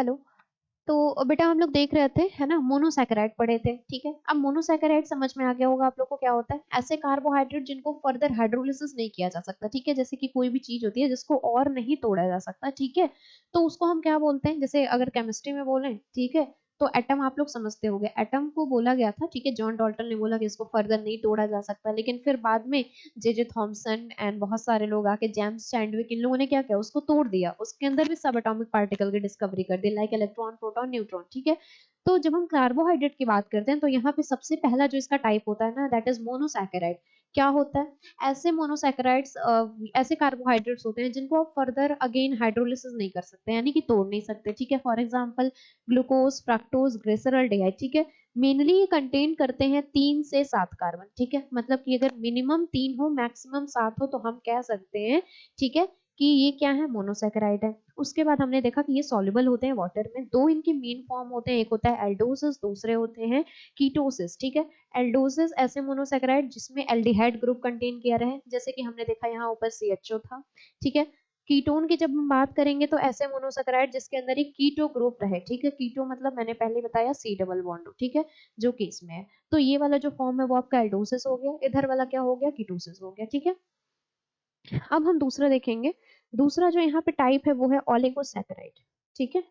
Hello. तो बेटा हम लोग देख रहे थे है ना, मोनोसैकेराइड पढ़े थे, ठीक है। अब मोनोसैकेराइड समझ में आ गया होगा आप लोग को क्या होता है। ऐसे कार्बोहाइड्रेट जिनको फर्दर हाइड्रोलिसिस नहीं किया जा सकता, ठीक है। जैसे कि कोई भी चीज होती है जिसको और नहीं तोड़ा जा सकता, ठीक है। तो उसको हम क्या बोलते हैं, जैसे अगर केमिस्ट्री में बोलें, ठीक है। तो एटम आप लोग समझते होंगे, एटम को बोला गया था, ठीक है। जॉन डॉल्टन ने बोला कि इसको फर्दर नहीं तोड़ा जा सकता, लेकिन फिर बाद में जे थॉमसन एंड बहुत सारे लोग आके, जेम्स चैडविक, इन लोगों ने क्या किया, उसको तोड़ दिया। उसके अंदर भी सब एटॉमिक पार्टिकल की डिस्कवरी कर दी, लाइक इलेक्ट्रॉन, प्रोटॉन, न्यूट्रॉन, ठीक है। तो जब हम कार्बोहाइड्रेट की बात करते हैं तो यहाँ पे सबसे पहला जो इसका टाइप होता है ना, दैट इज मोनोसैकेराइड। क्या होता है, ऐसे मोनोसैकेराइड्स, ऐसे कार्बोहाइड्रेट्स होते हैं जिनको आप फर्दर अगेन हाइड्रोलिसिस नहीं कर सकते, यानी कि तोड़ नहीं सकते, ठीक है। For example glucose, fructose, glyceraldehyde, ठीक है। मेनली ये कंटेन करते हैं 3 से 7 कार्बन, ठीक है। मतलब कि अगर मिनिमम 3 हो, मैक्सिमम 7 हो, तो हम कह सकते हैं, ठीक है, कि ये क्या है, मोनोसैकेराइड है। उसके बाद हमने देखा कि ये सॉल्युबल होते हैं वाटर में। दो इनके मेन फॉर्म होते हैं, एक होता है एल्डोसिस, दूसरे होते हैं कीटोसिस, ठीक है। एल्डोसिस ऐसे मोनोसैकेराइड जिसमें एल्डिहाइड ग्रुप कंटेन किया रहे, जैसे कि हमने देखा यहाँ ऊपर CHO था, ठीक है। कीटोन की जब हम बात करेंगे तो ऐसे मोनोसैकेराइड जिसके अंदर एक कीटो ग्रुप रहे, ठीक है। कीटो मतलब मैंने पहले बताया C डबल बॉन्ड, ठीक है, जो कि इसमें है। तो ये वाला जो फॉर्म है वो आपका एल्डोसिस हो गया, इधर वाला क्या हो गया, कीटोसिस हो गया, ठीक है। अब हम दूसरा देखेंगे। दूसरा जो यहाँ पे टाइप है वो है ओलिगोसैकेराइड, ठीक है।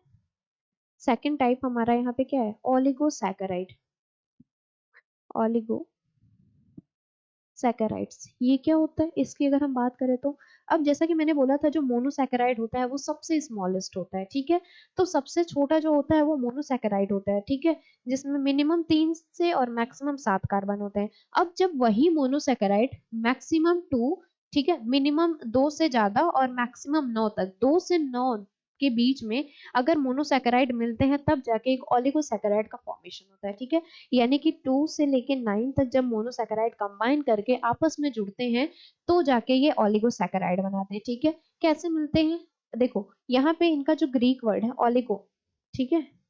सेकंड टाइप हमारा यहाँ पे क्या है, ओलिगोसैकेराइड। ओलिगोसैकेराइड्स ये क्या होता है, इसकी अगर हम बात करें तो, अब जैसा कि मैंने बोला था, जो मोनोसैकेराइड होता है वो सबसे स्मॉलेस्ट होता है, ठीक है। तो सबसे छोटा जो होता है वो मोनोसैकेराइड होता है, ठीक है, जिसमें मिनिमम 3 से और मैक्सिमम 7 कार्बन होते हैं। अब जब वही मोनोसैकेराइड मैक्सिमम 2, ठीक है, मिनिमम 2 से ज्यादा और मैक्सिमम 9 तक, 2 से 9 के बीच में अगर मोनोसैकेराइड मिलते हैं, तब जाके एक ओलिगोसैकेराइड का फॉर्मेशन होता है, ठीक है। यानी कि 2 से लेके 9 तक जब मोनोसैकेराइड कंबाइन करके आपस में जुड़ते हैं, तो जाके ये ओलिगोसैकेराइड बनाते हैं, ठीक है। कैसे मिलते हैं, देखो यहाँ पे इनका जो ग्रीक वर्ड है ओलिगो, ठीक है।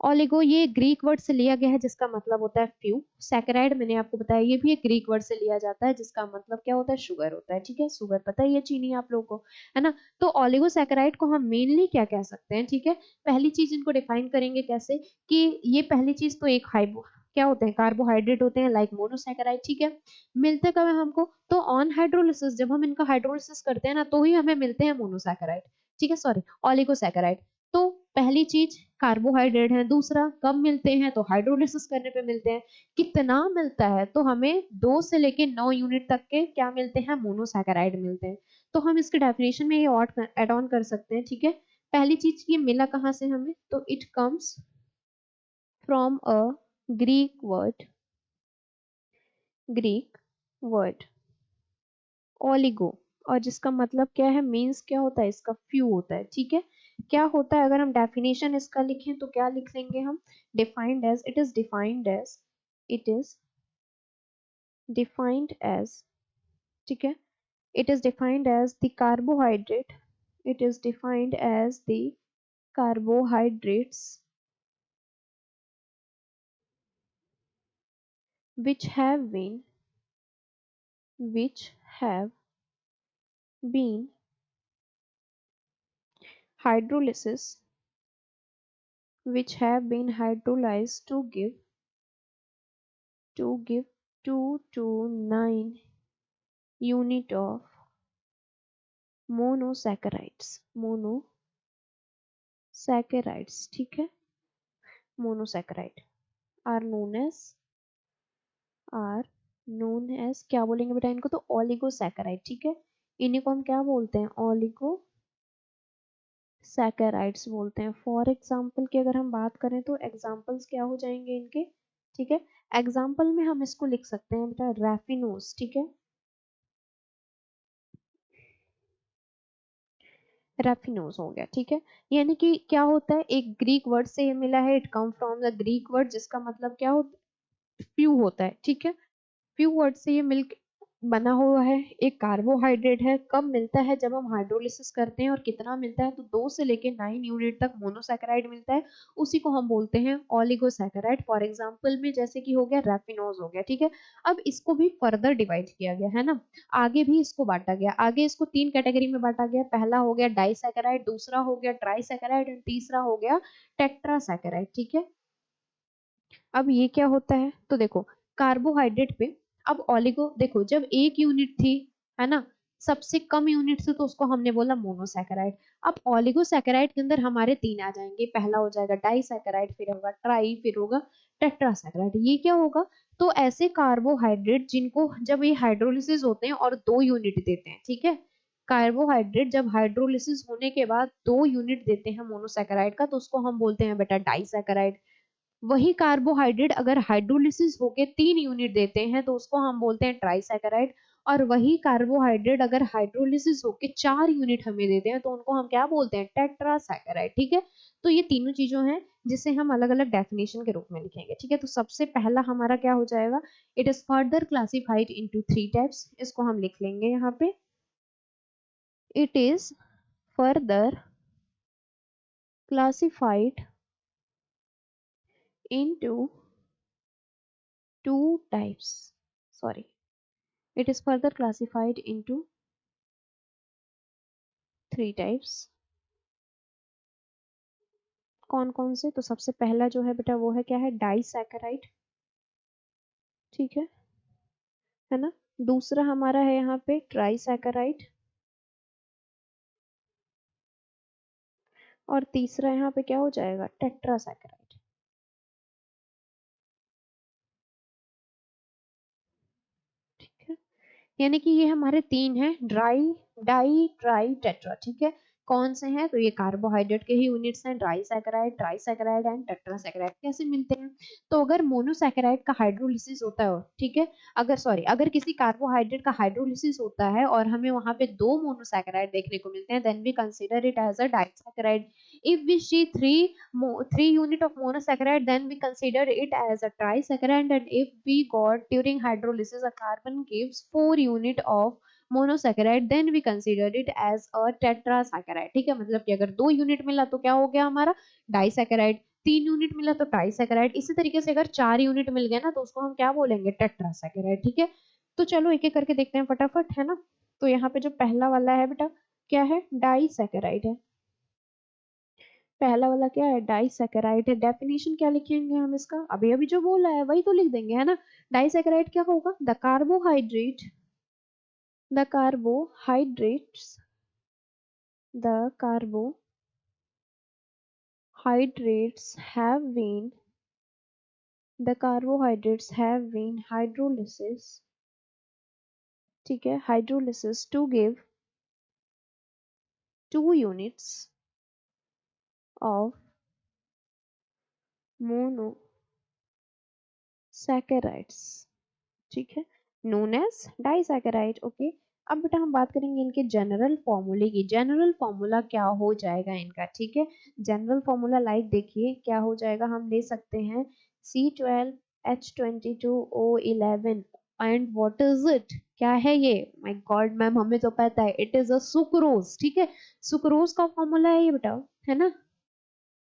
ओलिगो ये ग्रीक वर्ड से लिया गया है जिसका मतलब होता है फ्यू। सैकेराइड मैंने आपको बताया ये भी एक ग्रीक वर्ड से लिया जाता है जिसका मतलब क्या होता है, शुगर होता है, ठीक है। शुगर पता ही है, चीनी आप लोगों को, है ना। तो ओलिगोसैकेराइड को हम मेनली क्या कह सकते हैं, ठीक है। पहली चीज इनको डिफाइन करेंगे कैसे, कि ये पहली चीज तो एक हाइबो क्या होते हैं, कार्बोहाइड्रेट होते हैं, लाइक मोनोसैकेराइड, ठीक है। मिलते कब है हमको, तो ऑन हाइड्रोलिसिस, जब हम इनका हाइड्रोलिसिस करते हैं ना, तो ही हमें मिलते हैं मोनोसैकेराइड, ठीक है, सॉरी ओलिगोसैकेराइड। तो पहली चीज कार्बोहाइड्रेट है, दूसरा कब मिलते हैं, तो हाइड्रोलिसिस करने पे मिलते हैं। कितना मिलता है, तो हमें 2 से लेके 9 यूनिट तक के क्या मिलते हैं, मोनोसैकेराइड मिलते हैं। तो हम इसके डेफिनेशन में ये ऐड ऑन कर सकते हैं, ठीक है। पहली चीज ये मिला कहाँ से हमें, तो it comes from a Greek word, Greek word oligo, और जिसका मतलब क्या है, मीन्स क्या होता है, इसका फ्यू होता है, ठीक है। क्या होता है, अगर हम डेफिनेशन इसका लिखें तो क्या लिख लेंगे हम, defined as, it is defined as, it is defined as, ठीक है, it is defined as the carbohydrate, it is defined as the carbohydrates which have been, which have been hydrolysis, which have been hydrolyzed to give 2 to 9 unit of monosaccharides, monosaccharides, ठीक है। monosaccharide are known as, are known as क्या बोलेंगे बेटा इनको, तो oligosaccharide, ठीक है। इन्हीं को हम क्या बोलते हैं, ओलिगोसैकेराइड्स बोलते हैं। फॉर एग्जाम्पल की अगर हम बात करें तो एग्जाम्पल्स क्या हो जाएंगे इनके, ठीक है। एग्जाम्पल में हम इसको लिख सकते हैं बेटा रैफिनोज, ठीक है, रैफिनोज हो गया, ठीक है। यानी कि क्या होता है, एक ग्रीक वर्ड से ये मिला है, it come from the Greek word जिसका मतलब क्या होता है, फ्यू होता है, ठीक है। फ्यू वर्ड से ये मिल बना हुआ है, एक कार्बोहाइड्रेट है, कब मिलता है जब हम हाइड्रोलिसिस करते हैं और कितना मिलता है, तो 2 से लेके 9 यूनिट तक मोनोसैकेराइड मिलता है, उसी को हम बोलते हैं ओलिगोसैकेराइड। फॉर एग्जांपल में जैसे कि हो गया रैफिनोज हो गया, ठीक है। अब इसको भी फर्दर डिवाइड किया गया है ना, आगे भी इसको बांटा गया, आगे इसको 3 कैटेगरी में बांटा गया। पहला हो गया डाइसैकेराइड, दूसरा हो गया ट्राइसैकेराइड एंड तीसरा हो गया टेट्रासैकेराइड, ठीक है। अब ये क्या होता है, तो देखो कार्बोहाइड्रेट पे, अब ओलिगो देखो जब एक यूनिट थी, है ना, सबसे कम यूनिट से, तो उसको हमने बोला मोनोसैकेराइड। अब ओलिगोसैकेराइड के अंदर हमारे 3 आ जाएंगे, पहला हो जाएगा डाइसैकेराइड, फिर होगा ट्राई, फिर होगा टेट्रासैकेराइड। ये क्या होगा, तो ऐसे कार्बोहाइड्रेट जिनको जब ये हाइड्रोलिसिस होते हैं और 2 यूनिट देते हैं, ठीक है, कार्बोहाइड्रेट जब हाइड्रोलिसिस होने के बाद 2 यूनिट देते हैं मोनोसैकेराइड का, तो उसको हम बोलते हैं बेटा डाइसैकेराइड। वही कार्बोहाइड्रेट अगर हाइड्रोलिसिस होके 3 यूनिट देते हैं, तो उसको हम बोलते हैं ट्राइसैकेराइड। और वही कार्बोहाइड्रेट अगर हाइड्रोलिसिस होके 4 यूनिट हमें देते हैं, तो उनको हम क्या बोलते हैं, टेट्रासैकेराइड, ठीक है। तो ये तीनों चीजों हैं जिसे हम अलग अलग डेफिनेशन के रूप में लिखेंगे, ठीक है। तो सबसे पहला हमारा क्या हो जाएगा, it is further classified into 3 types, इसको हम लिख लेंगे यहाँ पे, it is further classified into 2 types, sorry, it is further classified into 3 types। कौन कौन से, तो सबसे पहला जो है बेटा वो है क्या है, डाइसैकेराइड, ठीक है ना। दूसरा हमारा है यहाँ पे ट्राइसैकेराइड, और तीसरा यहाँ पे क्या हो जाएगा, टेट्रासैकेराइड, ठीक है। यानी कि ये हमारे 3 हैं, ड्राई, डाई, ट्राई, टेट्रा, ठीक है। कौन से हैं, तो ये कार्बोहाइड्रेट के ही यूनिट्स हैं, ड्राईसैकेराइड, ट्राईसैकेराइड एंड टेट्रासैकेराइड। कैसे मिलते हैं, तो अगर मोनोसैकेराइड का हाइड्रोलिसिस होता है, ठीक है, अगर सॉरी अगर किसी कार्बोहाइड्रेट का हाइड्रोलिसिस होता है और हमें वहां पे 2 मोनोसैकेराइड देखने को मिलते हैं, then we consider it as a disaccharide. If we see 3 unit of monosaccharide, then we consider it as a trisaccharide. And if we got during hydrolysis a carbon gives 4 unit of monosaccharide, then we consider it as a tetrasaccharide, ठीक है। मतलब कि अगर 2 unit मिला तो क्या हो गया हमारा, डाइसैकेराइड, 3 यूनिट मिला तो ट्राइसैकेराइड, इसी तरीके से अगर 4 यूनिट मिल गया ना, तो उसको हम क्या बोलेंगे, टेट्रासैकेराइड, ठीक है। तो चलो एक एक करके देखते हैं फटाफट, है ना। तो यहाँ पे जो पहला वाला है बेटा क्या है, डाइसैकेराइड है। पहला वाला क्या है, डाइसैकेराइड है। डेफिनेशन क्या लिखेंगे हम इसका, अभी अभी जो बोला है वही तो लिख देंगे, है ना। डाइसैकेराइड क्या होगा, the carbohydrates the carbohydrates have been the carbohydrates have been hydrolysis, ठीक है, hydrolysis to give 2 units of monosaccharides, ठीक है, नोन एज डाइसैकेराइड, ओके। अब बेटा हम बात करेंगे इनके जनरल फॉर्मूले की। जनरल फॉर्मूला क्या हो जाएगा इनका, ठीक है। जनरल फॉर्मूला लाइक देखिए क्या हो जाएगा, हम ले सकते हैं C12H22O11 and what is it, क्या है ये, माय गॉड मैम हमें तो पता है, इट इज अ सुक्रोज, ठीक है। सुक्रोज का फॉर्मूला है ये बेटा, है ना,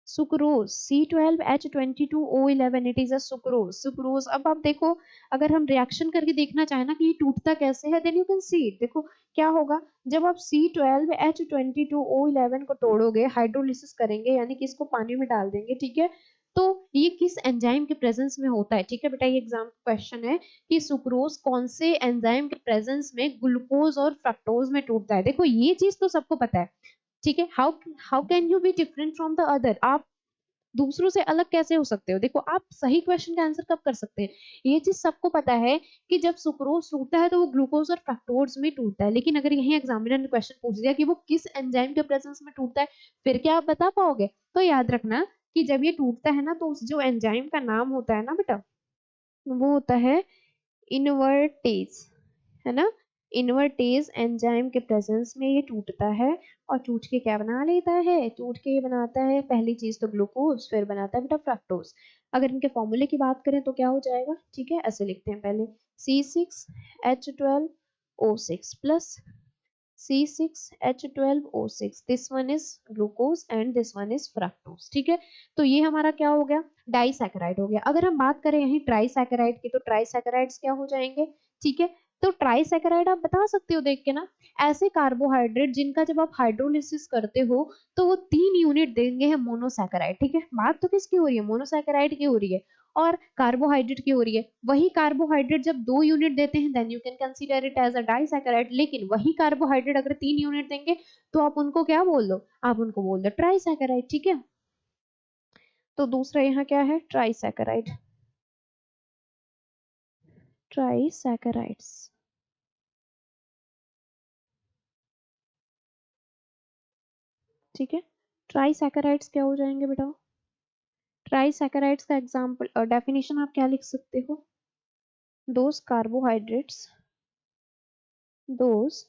sucrose C12H22O11, it is a sucrose, sucrose. अब आप देखो, अगर हम रिएक्शन करके देखना चाहे ना कि ये टूटता कैसे है, then you can see it. देखो क्या होगा, जब आप C12H22O11 को तोड़ोगे, हाइड्रोलिसिस करेंगे, यानी कि इसको पानी में डाल देंगे, ठीक है, तो ये किस एंजाइम के प्रेजेंस में होता है, ठीक है बेटा। ये एग्जाम क्वेश्चन है कि सुक्रोज कौन से एंजाइम के प्रेजेंस में ग्लूकोज और फ्रक्टोज में टूटता है। देखो ये चीज तो सबको पता है, ठीक है। How how can you be different from the other, आप दूसरों से अलग कैसे हो सकते हो। देखो आप सही क्वेश्चन का आंसर कब कर सकते हैं, ये चीज सबको पता है कि जब सुक्रोज टूटता है तो वो ग्लूकोज और फ्रक्टोज में टूटता है। लेकिन अगर यही एग्जामिनर ने क्वेश्चन पूछ दिया कि वो किस एंजाइम के प्रेजेंस में टूटता है, फिर क्या आप बता पाओगे। तो याद रखना कि जब ये टूटता है ना, तो उस जो एंजाइम का नाम होता है ना बेटा, वो होता है इनवर्टेज, है ना। इनवर्टेज एंजाइम के प्रेजेंस में ये टूटता है, और टूट के क्या बना लेता है, टूट के ये बनाता है पहली चीज तो ग्लूकोज, फिर बनाता है बेटा फ्रक्टोज। अगर इनके फॉर्मूले की बात करें तो क्या हो जाएगा, ठीक है, ऐसे लिखते हैं पहले C6H12 O6 plus C6H12O6. This one is glucose and this one is fructose. ठीक है, तो ये हमारा क्या हो गया, डाइसैकेराइड हो गया। अगर हम बात करें यहीं ट्राइसैकेराइड की, तो ट्राइसैकेराइड्स क्या हो जाएंगे, ठीक है। तो ट्राइसैकेराइड आप बता सकते हो देख के ना, ऐसे कार्बोहाइड्रेट जिनका जब आप हाइड्रोलिसिस करते हो तो वो 3 यूनिट देंगे है मोनोसैकेराइड। ठीक है, बात तो किसकी हो रही है, मोनोसैकेराइड की हो रही है और कार्बोहाइड्रेट की हो रही है। वही कार्बोहाइड्रेट जब 2 यूनिट देते हैं then you can consider it as a disaccharide, लेकिन वही कार्बोहाइड्रेट अगर 3 यूनिट देंगे तो आप उनको क्या बोल दो, आप उनको बोल दो ट्राइसैकेराइड। ठीक है, तो दूसरा यहाँ क्या है, ट्राइसैकेराइड, ट्राइसैकेराइड्स। ठीक है, ट्राइसैकेराइड्स क्या हो जाएंगे बेटा, ट्राइसैकेराइड्स का एग्जांपल डेफिनेशन आप क्या लिख सकते हो, those carbohydrates, those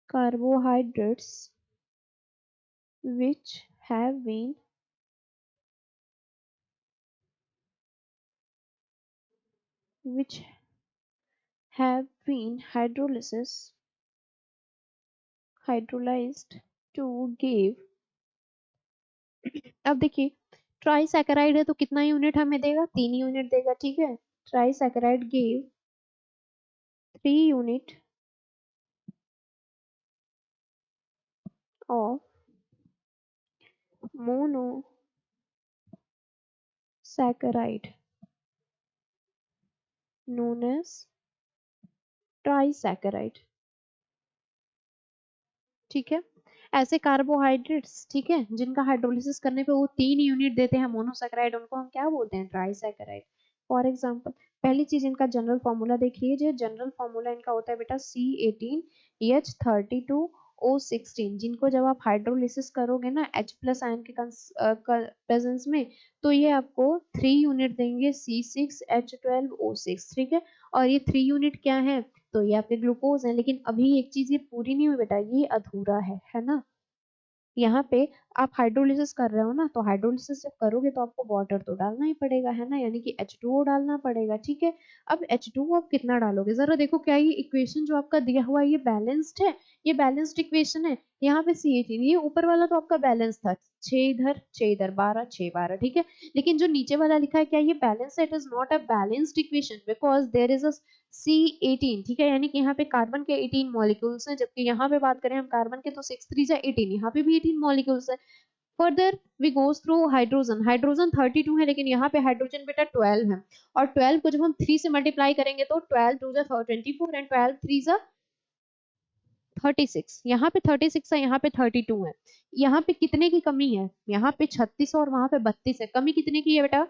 carbohydrates which have been which have been hydrolyzed to give। अब देखिए, ट्राइसैकेराइड है तो कितना यूनिट हमें देगा, 3 यूनिट देगा। ठीक है, trisaccharide give 3 unit of monosaccharide known as trisaccharide. ठीक है, ऐसे कार्बोहाइड्रेट्स, ठीक है, जिनका हाइड्रोलिसिस करने पे वो 3 यूनिट देते हैं मोनोसैकेराइड, उनको हम क्या बोलते हैं, ट्राइसैकेराइड। फॉर एग्जांपल, पहली चीज इनका जनरल फॉर्मूला देख लीजिए। जनरल फॉर्मूला इनका होता है बेटा C18H32O16। जिनको जब आप हाइड्रोलिसिस करोगे ना H प्लस आयन के प्रेजेंस में, तो ये आपको 3 यूनिट देंगे C6H12O6। ठीक है, और ये 3 यूनिट क्या है, तो ये आपके ग्लूकोज है। लेकिन अभी एक चीज ये पूरी नहीं हुई बेटा, ये अधूरा है ना। यहाँ पे आप हाइड्रोलिसिस कर रहे हो ना, तो हाइड्रोलिसिस जब करोगे तो आपको वाटर तो डालना ही पड़ेगा, है ना, यानी कि H2O डालना पड़ेगा। ठीक है, अब H2O आप कितना डालोगे, जरा देखो, क्या ये इक्वेशन जो आपका दिया हुआ है ये बैलेंस्ड है, ये बैलेंस्ड इक्वेशन है। यहाँ पे C18, ये ऊपर वाला तो आपका बैलेंस था, 6 इधर 6 इधर 12 6 12। ठीक है, लेकिन जो नीचे वाला लिखा है क्या ये बैलेंस है, it is not a balanced equation because there is a C18। ठीक है, यानी कि यहाँ पे कार्बन के 18 मॉलिक्यूल्स हैं, जबकि यहाँ पे बात करें हम कार्बन के तो 6 3 जा 18, यहाँ पे भी 18 मॉलिक्यूल्स है। Further we goes through hydrogen, hydrogen 32 है, लेकिन यहाँ पे हाइड्रोजन बेटा 12 है। और 12 को जब हम 3 से मल्टीप्लाई करेंगे तो 12 2 जा 24 एंड 12 3 जा 36। यहाँ पे 36 है, यहाँ पे 32 है। यहाँ पे कितने की कमी है, यहाँ पे 36 और वहां पे 32 है। कमी कितने की है बेटा,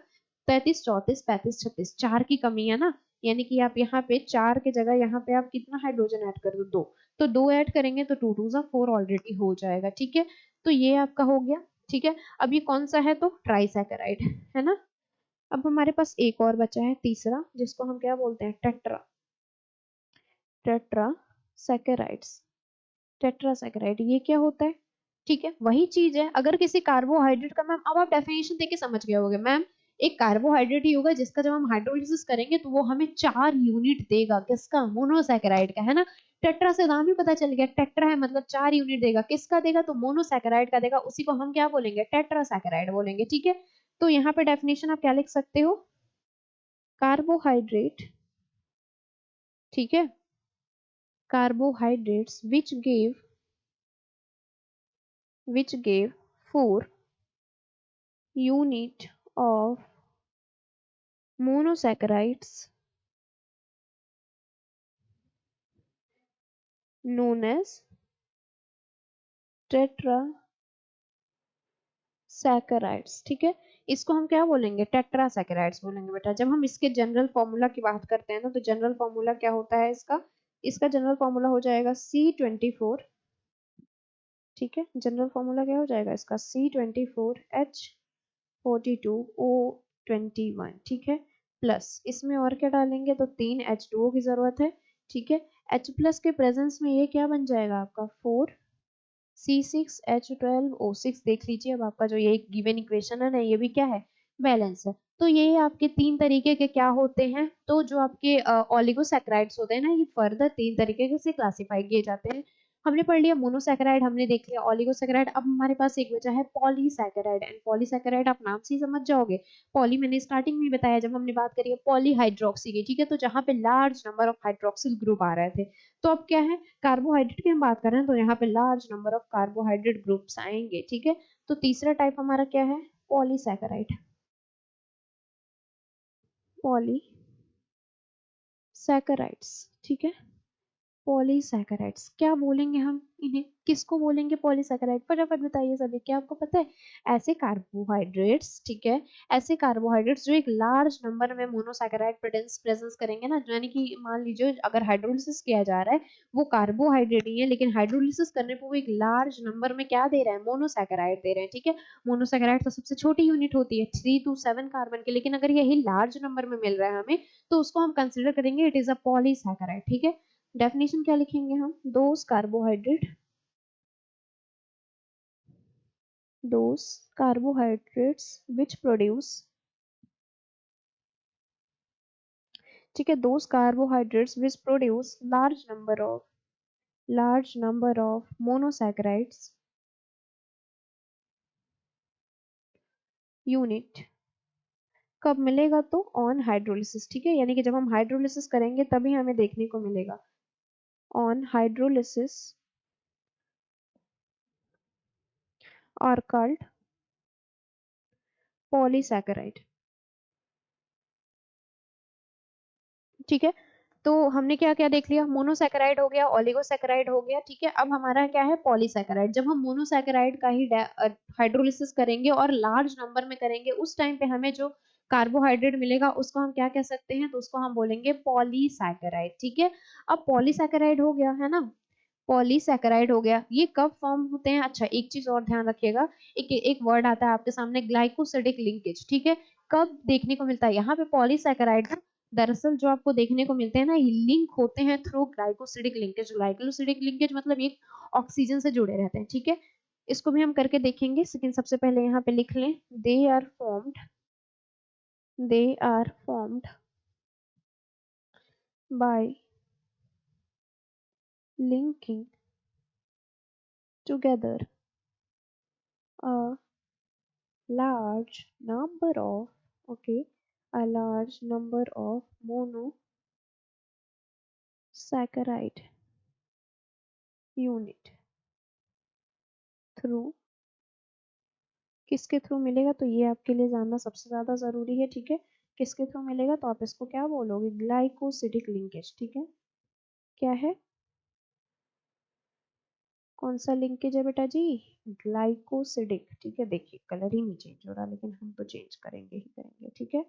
33 34 35 36, 4 की कमी है ना। यानी कि आप यहाँ पे 4 की जगह यहाँ पे आप कितना हाइड्रोजन ऐड कर दो, 2। तो 2 ऐड करेंगे तो 2 2 4 ऑलरेडी हो जाएगा। ठीक है, तो ये आपका हो गया। ठीक है, अब ये कौन सा है, तो ट्राइसैकेराइड है ना। अब हमारे पास एक और बचा है तीसरा, जिसको हम क्या बोलते हैं, टेट्रा, टेट्रा सैकेराइड्स। टेट्रासैकेराइड ये क्या होता है, ठीक है, वही चीज है। अगर किसी कार्बोहाइड्रेट का, मैम अब आप डेफिनेशन देके समझ गए होगे, मैम एक कार्बोहाइड्रेट ही होगा जिसका जब हम हाइड्रोलिसिस करेंगे तो वो हमें 4 यूनिट देगा, किसका, मोनोसैकेराइड का, है ना। टेट्रा से नाम ही पता चल गया, टेट्रा है मतलब 4 यूनिट देगा, किसका देगा, तो मोनोसैकेराइड का देगा, उसी को हम क्या बोलेंगे, टेट्रासैकेराइड बोलेंगे। ठीक है, तो यहाँ पे डेफिनेशन आप क्या लिख सकते हो, कार्बोहाइड्रेट, ठीक है, carbohydrates which gave 4 unit of monosaccharides known as tetrasaccharides। ठीक है, इसको हम क्या बोलेंगे, टेट्रासैकेराइड्स बोलेंगे बेटा। जब हम इसके जनरल फॉर्मूला की बात करते हैं ना, तो जनरल फॉर्मूला क्या होता है इसका, इसका जनरल फॉर्मूला हो जाएगा C24। ठीक है, जनरल फॉर्मूला क्या हो जाएगा इसका, C24H42O21। ठीक है, प्लस इसमें और क्या डालेंगे, तो 3 H2O की जरूरत है। ठीक है, H प्लस के प्रेजेंस में ये क्या बन जाएगा आपका 4C6H12O6। देख लीजिए, अब आपका जो ये गिवन इक्वेशन है ना, ये भी क्या है, बैलेंस है। तो ये आपके 3 तरीके के क्या होते हैं, तो जो आपके ओलिगोसैकेराइड्स होते हैं ना, ये फर्दर 3 तरीके से क्लासिफाई किए जाते हैं। हमने पढ़ लिया मोनोसैकेराइड, हमने देख लिया ओलिगोसैकेराइड, अब हमारे पास एक बचा है पॉलीसैकेराइड। एंड पॉलीसैकेराइड आप नाम से ही समझ जाओगे। पॉली मैंने स्टार्टिंग में ही बताया जब हमने बात करी है पॉलीहाइड्रोक्सी की, ठीक है, तो जहाँ पे large number of hydroxyl group आ रहे थे। तो अब क्या है, कार्बोहाइड्रेट की हम बात कर रहे हैं, तो यहाँ पे large number of carbohydrate groups आएंगे, ठीक है। तो तीसरा टाइप हमारा क्या है, पॉलीसैकेराइड। पॉलीसैकेराइड्स, ठीक है। पॉलीसैकेराइड्स क्या बोलेंगे हम इन्हें, किसको बोलेंगे पॉलीसैकेराइड, फटाफट बताइए सभी, क्या आपको पता है? ऐसे कार्बोहाइड्रेट्स, ठीक है, ऐसे कार्बोहाइड्रेट्स जो एक लार्ज नंबर में मोनोसैकेराइड प्रेजेंस करेंगे ना, यानी कि मान लीजिए अगर हाइड्रोलिसिस किया जा रहा है, वो कार्बोहाइड्रेट ही है, लेकिन हाइड्रोलिसिस करने पर वो एक लार्ज नंबर में क्या दे रहा है, मोनोसैकेराइड दे रहे हैं, ठीक है। मोनोसैकेराइड तो सबसे छोटी यूनिट होती है 3 to 7 कार्बन की, लेकिन अगर यही लार्ज नंबर में मिल रहा है हमें, तो उसको हम कंसिडर करेंगे इट इज अ पॉलीसैकेराइड, ठीक है। डेफिनेशन क्या लिखेंगे हम, दोस कार्बोहाइड्रेट्स विच प्रोड्यूस, ठीक है, those carbohydrates which produce large number of monosaccharides unit, कब मिलेगा, तो ऑन हाइड्रोलिसिस, ठीक है, यानी कि जब हम हाइड्रोलिसिस करेंगे तभी हमें देखने को मिलेगा। On hydrolysis are called polysaccharide, ठीक है। तो हमने क्या क्या देख लिया, मोनोसैकेराइड हो गया, ओलिगोसैकेराइड हो गया, ठीक है। अब हमारा क्या है, पॉलीसैकेराइड। जब हम मोनोसैकेराइड का ही हाइड्रोलिसिस करेंगे और लार्ज नंबर में करेंगे, उस टाइम पे हमें जो कार्बोहाइड्रेट मिलेगा उसको हम क्या कह सकते हैं, तो उसको हम बोलेंगे पॉलीसैकेराइड, ठीक है। अब पॉलीसैकेराइड हो गया है ना, पॉलीसैकेराइड हो गया, ये कब फॉर्म होते हैं, अच्छा एक चीज और ध्यान रखिएगा, एक एक वर्ड आता है आपके सामने, ग्लाइकोसिडिक लिंकेज, ठीक है। कब देखने को मिलता है, यहाँ पे पॉलीसैकेराइड दरअसल जो आपको देखने को मिलते हैं ना, ये लिंक होते हैं through glycosidic linkage. Glycosidic linkage मतलब ये ऑक्सीजन से जुड़े रहते हैं, ठीक है। इसको भी हम करके देखेंगे, लेकिन सबसे पहले यहाँ पे लिख लें, they are formed by linking together a large number of, okay, a large number of monosaccharide unit through, किसके थ्रू मिलेगा, तो ये आपके लिए जानना सबसे ज्यादा जरूरी है, ठीक है। किसके थ्रू मिलेगा, तो आप इसको क्या बोलोगे, ग्लाइकोसिडिक लिंकेज, ठीक है। क्या है, कौन सा लिंकेज है बेटा जी, ग्लाइकोसिडिक, ठीक है। देखिए कलर ही नहीं चेंज हो रहा, लेकिन हम तो चेंज करेंगे ही करेंगे, ठीक है।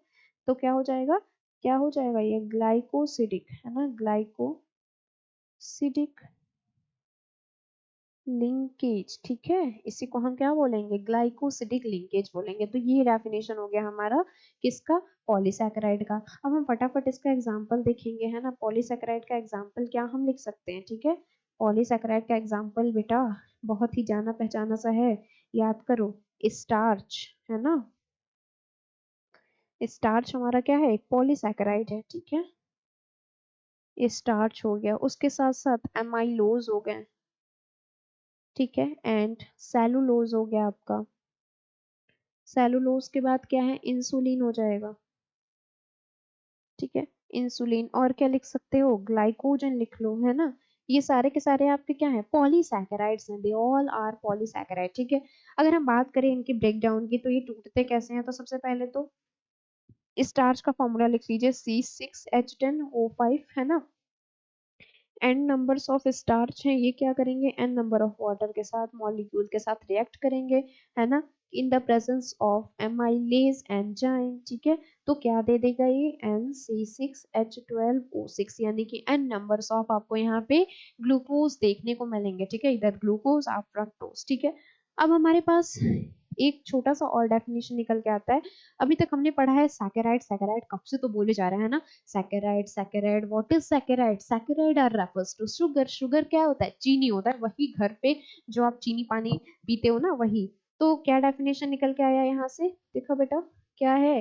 तो क्या हो जाएगा, क्या हो जाएगा, ये ग्लाइकोसिडिक है ना, ग्लाइकोसिडिक लिंकेज, ठीक है। इसी को हम क्या बोलेंगे, ग्लाइकोसिडिक लिंकेज बोलेंगे। तो ये डेफिनेशन हो गया हमारा किसका, पॉलीसैकेराइड का। अब हम फटाफट इसका एग्जांपल देखेंगे, है ना। पॉलीसैकेराइड का एग्जांपल क्या हम लिख सकते हैं, ठीक है। पॉलीसैकेराइड का एग्जांपल बेटा बहुत ही जाना पहचाना सा है, याद करो, स्टार्च, है ना। स्टार्च हमारा क्या है, एक पॉलीसैकेराइड है, ठीक है। स्टार्च हो गया, उसके साथ साथ एमाइलोज हो गए, ठीक है। एंड सेलुलोज हो गया आपका, सेलुलोज के बाद क्या है, इंसुलिन हो जाएगा, ठीक है। इंसुलिन, और क्या लिख सकते हो, ग्लाइकोजन लिख लो, है ना। ये सारे के सारे आपके क्या है, पॉलीसैकेराइड्स हैं, दे ऑल आर पॉलीसैकेराइड, ठीक है। अगर हम बात करें इनकी ब्रेकडाउन की, तो ये टूटते कैसे हैं, तो सबसे पहले तो स्टार्च का फॉर्मूला लिख लीजिए, C6H10O5, है ना। n नंबर्स ऑफ स्टार्च हैं, ये क्या करेंगे, n नंबर ऑफ वाटर के साथ, मॉलिक्यूल के साथ रिएक्ट करेंगे, है ना, in the presence of amylase enzyme, ठीक है। तो क्या दे देगा ये, NC6H12O6, यानी कि n नंबर्स ऑफ आपको यहाँ पे ग्लूकोज देखने को मिलेंगे, ठीक है, इधर ग्लूकोज आप फ्रक्टोज, ठीक है। अब हमारे पास एक छोटा सा और डेफिनेशन निकल के आता है। अभी तक हमने पढ़ा है सैकेराइड, सैकेराइड कब से तो बोले जा रहे हैं ना, saccharide saccharide, what is saccharide, saccharide are refers to sugar, sugar क्या होता है, चीनी होता है, वही घर पे जो आप चीनी पानी पीते हो ना, वही। तो क्या डेफिनेशन निकल के आया यहाँ से, देखो बेटा क्या है,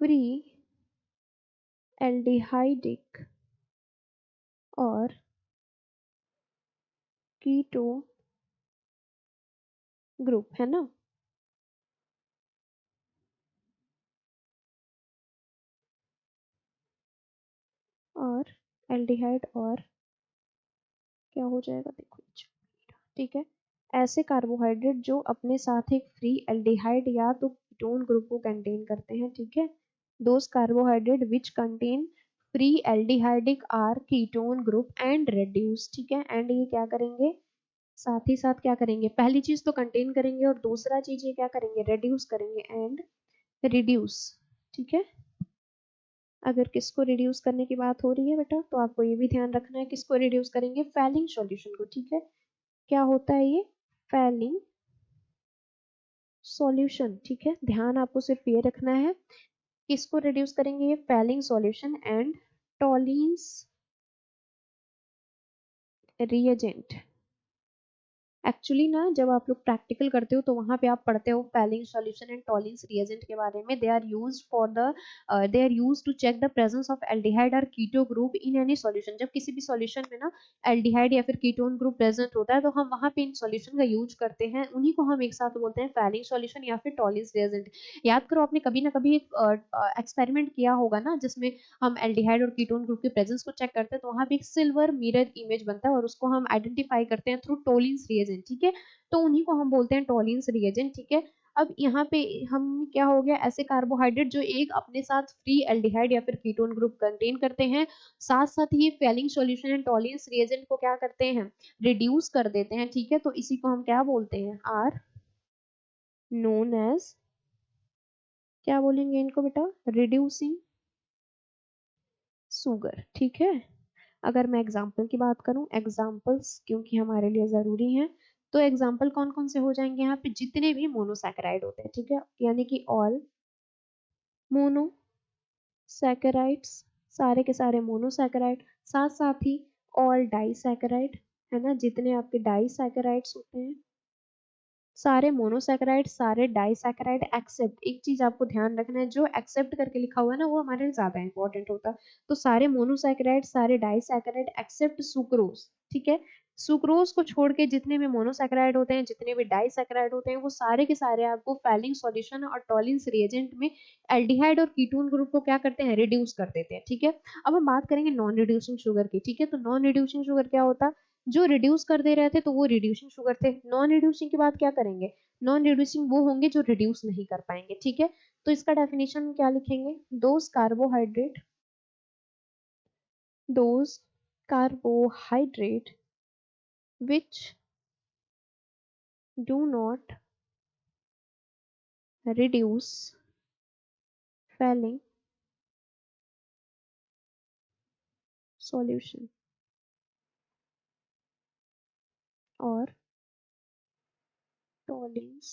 फ्री एल्डिहाइडिक और कीटोन ग्रुप, है ना। और एल्डिहाइड और क्या हो जाएगा, देखो, ठीक है। ऐसे कार्बोहाइड्रेट जो अपने साथ एक फ्री एल्डिहाइड या तो कीटोन ग्रुप को कंटेन करते हैं, ठीक है। Those carbohydrate which contain free aldehydic or ketone group and reduce, ठीक है। एंड ये क्या करेंगे, साथ ही साथ क्या करेंगे, पहली चीज तो कंटेन करेंगे और दूसरा चीज ये क्या करेंगे, रेड्यूस करेंगे एंड रिड्यूस, ठीक है। अगर किसको रिड्यूस करने की बात हो रही है बेटा, तो आपको ये भी ध्यान रखना है किसको रिड्यूस करेंगे, फैलिंग सॉल्यूशन को, ठीक है। क्या होता है ये, फैलिंग सॉल्यूशन, ठीक है। ध्यान आपको सिर्फ ये रखना है, किसको रिड्यूस करेंगे, ये Fehling solution and Tollens reagent. Actually ना जब आप लोग प्रैक्टिकल करते हो तो वहां पे आप पढ़ते हो Fehling solution and Tollens reagent के बारे में। They are used to check the presence of aldehyde और keto group in any solution. जब किसी भी सॉल्यूशन में ना एल्डिहाइड या फिर कीटोन ग्रुप प्रेजेंट होता है तो हम वहां पे इन सॉल्यूशन का यूज करते हैं, उन्हीं को हम एक साथ बोलते हैं फैलिंग सॉल्यूशन या फिर टॉलिन्स रिएजेंट। याद करो, आपने कभी ना कभी एक्सपेरिमेंट किया होगा ना जिसमें हम एल्डिहाइड और कीटोन ग्रुप के प्रेजेंस को चेक करते हैं, तो वहां पे एक सिल्वर मिरर इमेज बनता है और उसको हम आइडेंटिफाई करते हैं थ्रू टोलिन्स रिएजेंट, ठीक है। तो उन्हीं को हम बोलते हैं टोलिन्स रिएजेंट, ठीक है। अब यहाँ पे हम क्या हो गया, ऐसे कार्बोहाइड्रेट जो एक अपने साथ फ्री एल्डिहाइड या फिर कीटोन ग्रुप कंटेन करते हैं, साथ साथ ये फैलिंग सॉल्यूशन एंड टोलिन्स रिएजेंट को क्या करते हैं, रिड्यूस कर देते हैं, ठीक है। तो इसी को हम क्या बोलते हैं, आर नोन एज, क्या बोलेंगे इनको बेटा, रिड्यूसिंग सुगर, ठीक है। अगर मैं एग्जाम्पल की बात करूं, एग्जाम्पल्स क्योंकि हमारे लिए जरूरी हैं, तो एग्जाम्पल कौन कौन से हो जाएंगे, यहाँ पे जितने भी मोनोसैकेराइड होते हैं, ठीक है, यानी कि ऑल मोनोसैकेराइड्स, सारे के सारे मोनोसैकेराइड, साथ साथ ही ऑल डाइसैकेराइड, है ना, जितने आपके डाइसैकेराइड्स होते हैं, सारे मोनोसैकेराइड, सारे डाइसैकेराइड एक्सेप्ट, एक चीज आपको ध्यान रखना है, जो एक्सेप्ट करके लिखा हुआ है ना वो हमारे लिए ज्यादा इंपॉर्टेंट होता है। तो सारे मोनोसैकेराइड, सारे डाइसैकेराइड एक्सेप्ट सुक्रोज, ठीक है। सुक्रोज को छोड़ के जितने भी मोनोसैकेराइड होते हैं, जितने भी डाइसैकेराइड होते हैं, वो सारे के सारे आपको फैलिंग सॉल्यूशन और टॉलिन्स रिएजेंट में एल्डिहाइड और कीटोन ग्रुप को क्या करते हैं, रिड्यूस कर देते हैं, ठीक है। अब हम बात करेंगे नॉन रिड्यूसिंग शुगर की, ठीक है। तो नॉन रिड्यूसिंग शुगर क्या होता है, जो रिड्यूस कर दे रहे थे तो वो रिड्यूसिंग शुगर थे। नॉन रिड्यूसिंग की बात क्या करेंगे, नॉन रिड्यूसिंग वो होंगे जो रिड्यूस नहीं कर पाएंगे, ठीक है। तो इसका डेफिनेशन क्या लिखेंगे, those carbohydrate, those carbohydrate which do not reduce Fehling solution और Tollens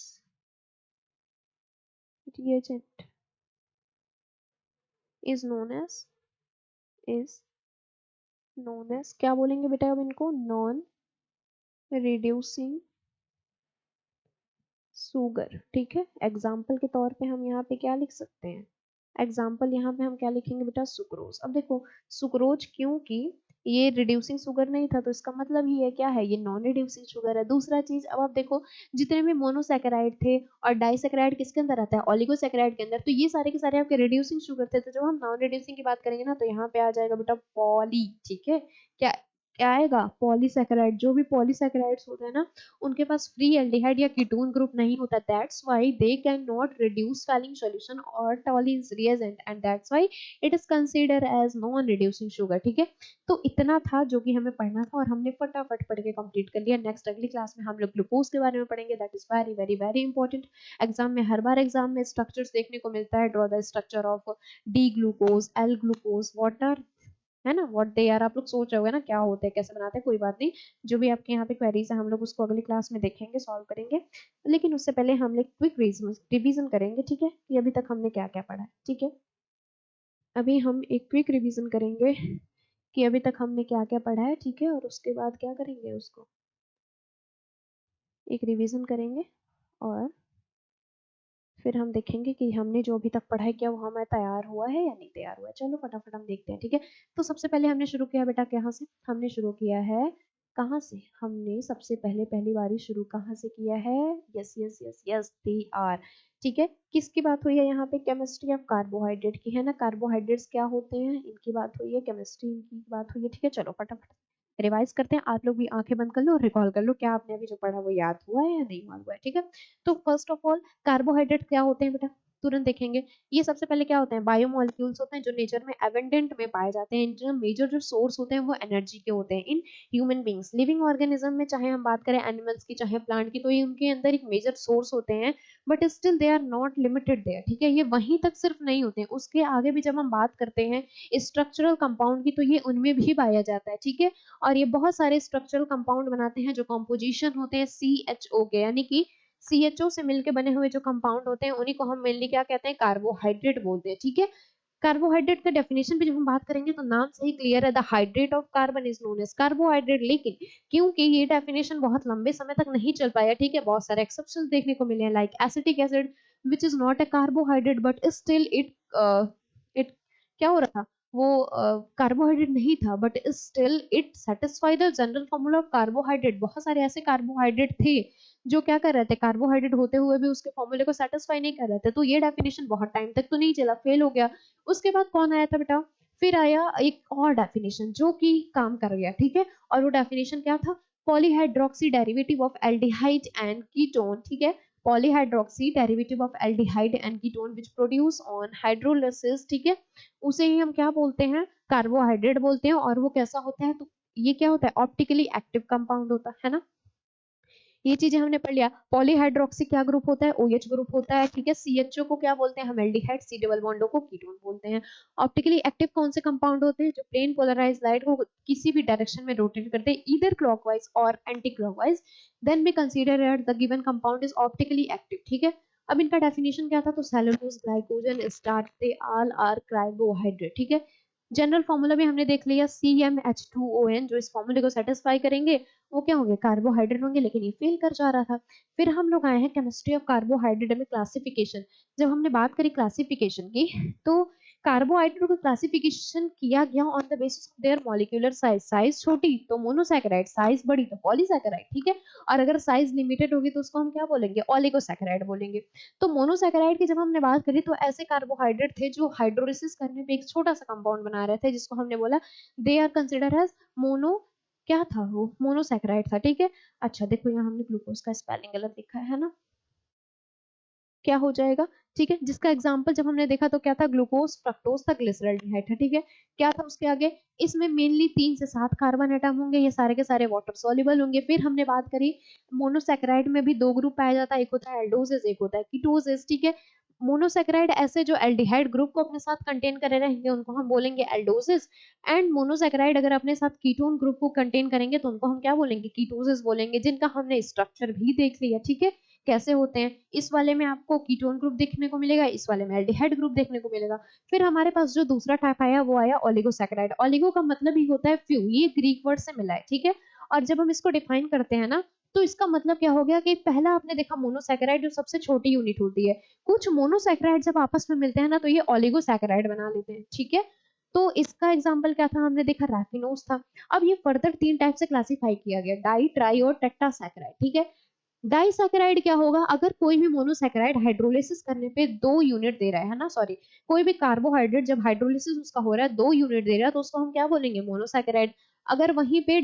reagent is known as is known as, क्या बोलेंगे बेटा अब इनको, नॉन रिड्यूसिंग सुगर, ठीक है। एग्जाम्पल के तौर पे हम यहाँ पे क्या लिख सकते हैं, एग्जाम्पल यहाँ पे हम क्या लिखेंगे बेटा, सुक्रोज। अब देखो सुक्रोज, क्योंकि ये रिड्यूसिंग शुगर नहीं था तो इसका मतलब ही है क्या है, ये नॉन रिड्यूसिंग शुगर है। दूसरा चीज, अब आप देखो जितने भी मोनोसैकेराइड थे और डाइसैकेराइड किसके अंदर आता है, ओलिगोसैकेराइड के अंदर, तो ये सारे के सारे आपके रिड्यूसिंग शुगर थे। तो जब हम नॉन रिड्यूसिंग की बात करेंगे ना तो यहाँ पे आ जाएगा बेटा पॉली, ठीक है। क्या क्या आएगा, पॉलीसैकेराइड। जो भी पॉलीसैकेराइड्स होते हैं ना उनके पास फ्री एल्डिहाइड या कीटोन ग्रुप नहीं होता, that's why they can not reduce Fehling solution और Tollens reagent and that's why it is consider as non reducing sugar, ठीक है। तो इतना था जो कि हमें पढ़ना था और हमने फटाफट पढ़ के कंप्लीट कर लिया। नेक्स्ट अगली क्लास में हम लोग ग्लूकोज के बारे में पढ़ेंगे, that is very very very important. Exam में हर बार एग्जाम में स्ट्रक्चर्स देखने को मिलता है, draw the structure of D glucose, L glucose, water, है ना, व्हाट दे आर। आप लोग सोच रहे होगे ना क्या होते हैं, कैसे बनाते हैं, कोई बात नहीं, जो भी आपके यहाँ पे क्वेरीज है हम लोग उसको अगली क्लास में देखेंगे, सॉल्व करेंगे। लेकिन उससे पहले हम लोग क्विक रिवीजन करेंगे, ठीक है, कि अभी तक हमने क्या क्या पढ़ा है, ठीक है। अभी हम एक क्विक रिवीजन करेंगे कि अभी तक हमने क्या क्या पढ़ा है, ठीक है, और उसके बाद क्या करेंगे, उसको एक रिवीजन करेंगे और फिर हम देखेंगे कि हमने जो अभी तक पढ़ाई किया वो हमें तैयार हुआ है या नहीं तैयार हुआ है। चलो फटाफट हम देखते हैं, ठीक है। तो सबसे पहले हमने शुरू किया बेटा कहाँ से, हमने शुरू किया है कहाँ से, हमने सबसे पहले पहली बारी शुरू कहाँ से किया है, yes yes yes yes they are, ठीक है। किसकी बात हुई है यहाँ पे, केमिस्ट्री ऑफ कार्बोहाइड्रेट की, है ना। कार्बोहाइड्रेट्स क्या होते हैं इनकी बात हुई है, केमिस्ट्री इनकी बात हुई है, ठीक है। चलो फटाफट रिवाइज करते हैं, आप लोग भी आंखें बंद कर लो और रिकॉल कर लो क्या आपने अभी जो पढ़ा वो याद हुआ है या नहीं हुआ है, ठीक है। तो फर्स्ट ऑफ ऑल कार्बोहाइड्रेट क्या होते हैं बेटा, तुरंत देखेंगे। ये सबसे पहले क्या होते हैं, बायोमोलिक्यूल्स होते हैं जो नेचर में एबंडेंट में पाए जाते हैं। इनके मेजर जो सोर्स होते हैं वो एनर्जी के होते हैं in human beings, living organism में, चाहे हम बात करें एनिमल्स की चाहे प्लांट की, तो ये उनके अंदर एक मेजर सोर्स होते हैं। But still they are not limited there, ठीक है। ये वहीं तक सिर्फ नहीं होते हैं, उसके आगे भी जब हम बात करते हैं स्ट्रक्चरल कंपाउंड की तो ये उनमें भी पाया जाता है, ठीक है। और ये बहुत सारे स्ट्रक्चरल कंपाउंड बनाते हैं जो कॉम्पोजिशन होते हैं CHO के, यानी कि CHO से मिलकर बने हुए जो कंपाउंड होते हैं उन्हीं को हम मेनली क्या कहते हैं, कार्बोहाइड्रेट बोलते हैं, ठीक है। कार्बोहाइड्रेट का डेफिनेशन पे जब हम बात करेंगे तो नाम से ही क्लियर है, the hydrate of carbon is known as carbohydrate. लेकिन क्योंकि ये डेफिनेशन बहुत लंबे समय तक नहीं चल पाया, ठीक है, बहुत सारे एक्सेप्शंस देखने को मिले हैं, like acetic acid which is not a carbohydrate but still it it क्या हो रहा था, वो कार्बोहाइड्रेट नहीं था but still it satisfy the general formula of carbohydrate. बहुत सारे ऐसे कार्बोहाइड्रेट थे जो क्या कर रहे थे, कार्बोहाइड्रेट होते हुए भी उसके फॉर्मूले को सेटिस्फाई नहीं कर रहे थे। तो ये डेफिनेशन बहुत टाइम तक तो नहीं चला, फेल हो गया। उसके बाद कौन आया था बेटा, फिर आया एक और डेफिनेशन जो कि काम कर गया, ठीक है। और वो डेफिनेशन क्या था, polyhydroxy derivative of aldehyde and ketone, ठीक है। Polyhydroxy derivative of aldehyde and ketone which produce on hydrolysis, ठीक है। उसे ही हम क्या बोलते हैं, कार्बोहाइड्रेट बोलते हैं। और वो कैसा होता है, तो ये क्या होता है, ऑप्टिकली एक्टिव कंपाउंड होता है ना। ये चीजें हमने पढ़ लिया। पॉलीहाइड्रोक्सी क्या ग्रुप होता है, OH ग्रुप होता है, ठीक है। CHO को क्या बोलते हैं हम, एल्डिहाइड, C डबल बॉन्डो को कीटोन बोलते हैं। ऑप्टिकली एक्टिव कौन से कंपाउंड होते हैं, जो प्लेन पोलराइज लाइट को किसी भी डायरेक्शन में रोटेट करते हैं, ईदर क्लॉकवाइज और anti clockwise, then we consider that the given compound is optically active, ठीक है। अब इनका डेफिनेशन क्या था, तो cellulose, glycogen, starch, they all are carbohydrate, ठीक है। जनरल फॉर्मूला भी हमने देख लिया, CmH2ON, जो इस फॉर्मूले को सेटिस्फाई करेंगे वो क्या होंगे, कार्बोहाइड्रेट होंगे। लेकिन ये फेल कर जा रहा था। फिर हम लोग आए हैं केमिस्ट्री ऑफ कार्बोहाइड्रेट में क्लासिफिकेशन। जब हमने बात करी क्लासिफिकेशन की तो कार्बोहाइड्रेट को क्लासिफिकेशन किया गया on the basis of their molecular size. Size छोटी तो मोनोसैकेराइड, साइज बड़ी तो पॉलीसैकेराइड, ठीक है। और अगर साइज लिमिटेड होगी तो उसको हम क्या बोलेंगे, ओलिगोसैकेराइड बोलेंगे। तो मोनोसैकेराइड की जब हमने बात करी तो ऐसे कार्बोहाइड्रेट थे जो हाइड्रोलिसिस करने पे एक छोटा सा कंपाउंड बना रहे थे, जिसको हमने बोला they are consider as mono, क्या था वो, मोनोसैकेराइड था, ठीक है। अच्छा देखो यहाँ हमने ग्लूकोज का स्पेलिंग गलत लिखा है ना, क्या हो जाएगा, ठीक है। जिसका एग्जांपल जब हमने देखा तो क्या था, ग्लूकोज, फ्रक्टोज था, ग्लिसरॉल्डिहाइड था, ठीक है। क्या था उसके आगे, इसमें मेनली 3 से 7 कार्बन एटम होंगे, ये सारे के सारे वाटर सॉल्युबल होंगे। फिर हमने बात करी मोनोसैकेराइड में भी 2 ग्रुप पाया जाता है, एक होता है एल्डोजेस, एक होता है कीटोजेस, ठीक है। मोनोसैकेराइड ऐसे जो एल्डिहाइड ग्रुप को अपने साथ कंटेन करे रहेंगे उनको हम बोलेंगे एल्डोजेस। एंड मोनोसैकेराइड अगर अपने साथ कीटोन ग्रुप को कंटेन करेंगे तो उनको हम क्या बोलेंगे, कीटोजेस बोलेंगे, जिनका हमने स्ट्रक्चर भी देख लिया, ठीक है, कैसे होते हैं। इस वाले में आपको कीटोन ग्रुप देखने को मिलेगा, इस वाले में एल्डिहाइड ग्रुप देखने को मिलेगा। फिर हमारे पास जो दूसरा टाइप आया वो आया ओलिगोसैकेराइड। ओलिगो का मतलब ही होता है फ्यू, ये ग्रीक वर्ड से मिला है, ठीक है। और जब हम इसको डिफाइन करते हैं ना तो इसका मतलब क्या हो गया कि पहला आपने देखा मोनोसैकेराइड जो सबसे छोटी यूनिट होती है, कुछ मोनोसैकेराइड जब आपस में मिलते हैं ना तो ये ओलिगोसैकेराइड बना लेते हैं, ठीक है। तो इसका एग्जांपल क्या था, हमने देखा रैफिनोज था। अब ये फर्दर 3 टाइप से क्लासिफाई किया गया, डाई, ट्राई और टेट्रासैकेराइड, ठीक है। डाइसैकेराइड क्या होगा, अगर कोई भी मोनोसैकेराइड हाइड्रोलिसिस करने पे 2 यूनिट दे रहा है ना, सॉरी, कोई भी कार्बोहाइड्रेट जब हाइड्रोलिसिस उसका हो रहा है 2 यूनिट दे रहा है तो उसको हम क्या बोलेंगे, मोनोसैकेराइड। अगर वहीं पे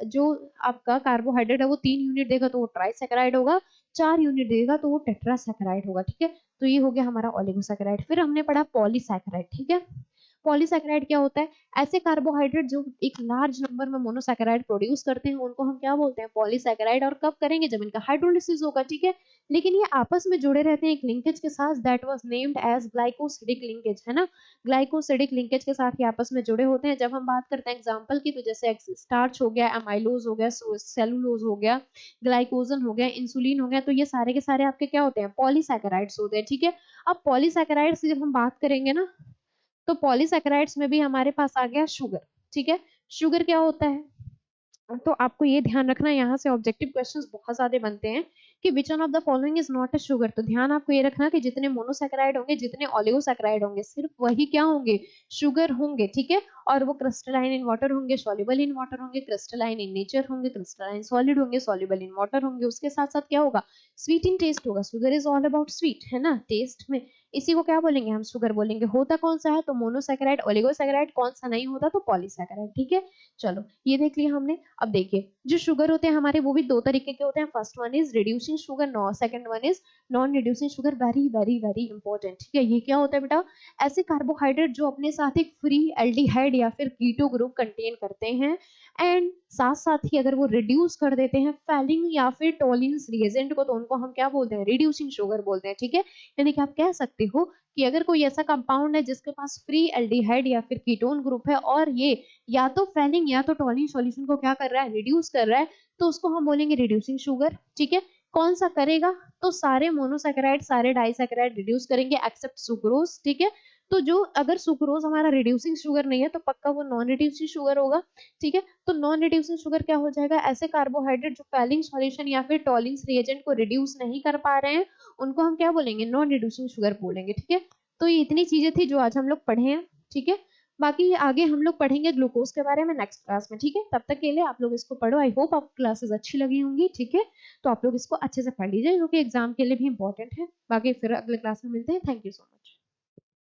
जो आपका कार्बोहाइड्रेट है वो 3 यूनिट देगा तो वो ट्राइसैकेराइड होगा, 4 यूनिट देगा तो वो टेट्रासैकेराइड होगा, ठीक है। तो ये हो गया हमारा ओलिगोसैकेराइड। फिर हमने पढ़ा पॉलीसैकेराइड, ठीक है। पॉलीसैकेराइड क्या होता है, ऐसे कार्बोहाइड्रेट जो एक लार्ज नंबर में मोनोसैकेराइड प्रोड्यूस करते हैं उनको हम क्या बोलते हैं, पॉलीसैकेराइड। और कब करेंगे, जब इनका हाइड्रोलिसिस होगा, ठीक है। लेकिन ये आपस में जुड़े रहते हैं एक लिंकेज के साथ, that was named as glycosidic linkage, है ना। ग्लाइकोसिडिक लिंकेज के साथ ये आपस में जुड़े होते हैं। जब हम बात करते हैं एग्जांपल की तो जैसे स्टार्च हो गया, एमाइलोज हो गया, सेलुलोज हो गया, ग्लाइकोजन हो गया, इंसुलिन हो गया, तो ये सारे के सारे आपके क्या होते हैं, पॉलीसैकेराइड्स होते हैं, ठीक है। अब पॉलीसैकेराइड्स की जब हम बात करेंगे ना तो पॉलीसैकेराइड्स में भी हमारे पास आ गया शुगर, ठीक है। शुगर क्या होता है, तो आपको ये ध्यान रखना, यहाँ से ऑब्जेक्टिव क्वेश्चंस बहुत ज्यादा बनते हैं कि which one of the following is not a sugar. तो ध्यान आपको ये रखना कि जितने मोनोसैकेराइड होंगे, जितने ओलिगोसैकेराइड होंगे, सिर्फ वही क्या होंगे, शुगर होंगे, ठीक है। और वो क्रिस्टलाइन इन वाटर होंगे, सॉल्युबल इन वाटर होंगे, क्रिस्टलाइन इन नेचर होंगे, क्रिस्टलाइन सॉलिड होंगे, सॉल्युबल इन वाटर होंगे। उसके साथ साथ क्या होगा, स्वीट इन टेस्ट होगा। Sugar is all about sweet, है ना, टेस्ट में। इसी को क्या बोलेंगे हम, शुगर बोलेंगे। होता कौन सा है, तो मोनोसैकेराइड, ओलिगोसैकेराइड। कौन सा नहीं होता, तो पॉलीसैकेराइड, ठीक है। चलो ये देख लिया हमने। अब देखिए जो शुगर होते हैं हमारे, वो भी दो तरीके के होते हैं। First one is reducing sugar, no second one is non reducing sugar. Very very very important, ठीक है। ये क्या होता है बेटा, ऐसे कार्बोहाइड्रेट जो अपने साथ एक फ्री एल्डिहाइड या फिर कीटो ग्रुप कंटेन करते हैं, एंड साथ साथ ही अगर वो रिड्यूस कर देते हैं फेलिंग या फिर टॉलिन्स रिएजेंट को, तो उनको हम क्या बोलते हैं, रिड्यूसिंग शुगर बोलते हैं, ठीक है। यानी कि आप कह सकते हो कि अगर कोई ऐसा कंपाउंड है जिसके पास फ्री एल्डिहाइड या फिर कीटोन ग्रुप है, और ये या तो फेलिंग या तो टॉलिन सॉल्यूशन को क्या कर रहा है, रिड्यूस कर रहा है, तो उसको हम बोलेंगे रिड्यूसिंग शुगर, ठीक है। कौन सा करेगा, तो सारे मोनोसैकेराइड, सारे डाइसैकेराइड रिड्यूस करेंगे एक्सेप्ट सुक्रोज, ठीक है। तो जो अगर सुक्रोज हमारा रिड्यूसिंग शुगर नहीं है, तो पक्का वो नॉन रिड्यूसिंग शुगर होगा, ठीक है। तो नॉन रिड्यूसिंग शुगर क्या हो जाएगा, ऐसे कार्बोहाइड्रेट जो फेलिंग सॉल्यूशन या फिर टॉलिन्स रिएजेंट को रिड्यूस नहीं कर पा रहे हैं, उनको हम क्या बोलेंगे, नॉन रिड्यूसिंग शुगर बोलेंगे, ठीक है। तो ये इतनी चीजें थी जो आज हम लोग पढ़े हैं, ठीक है। बाकी आगे हम लोग पढ़ेंगे ग्लूकोज के बारे में नेक्स्ट क्लास में, ठीक है। तब तक के लिए आप लोग इसको पढ़ो। आई होप आपको क्लासेस अच्छी लगी होंगी, ठीक है। तो आप लोग इसको अच्छे से पढ़ लीजिए, क्योंकि एग्जाम के लिए भी इंपॉर्टेंट है। बाकी फिर अगले क्लास में मिलते हैं। Thank you so much.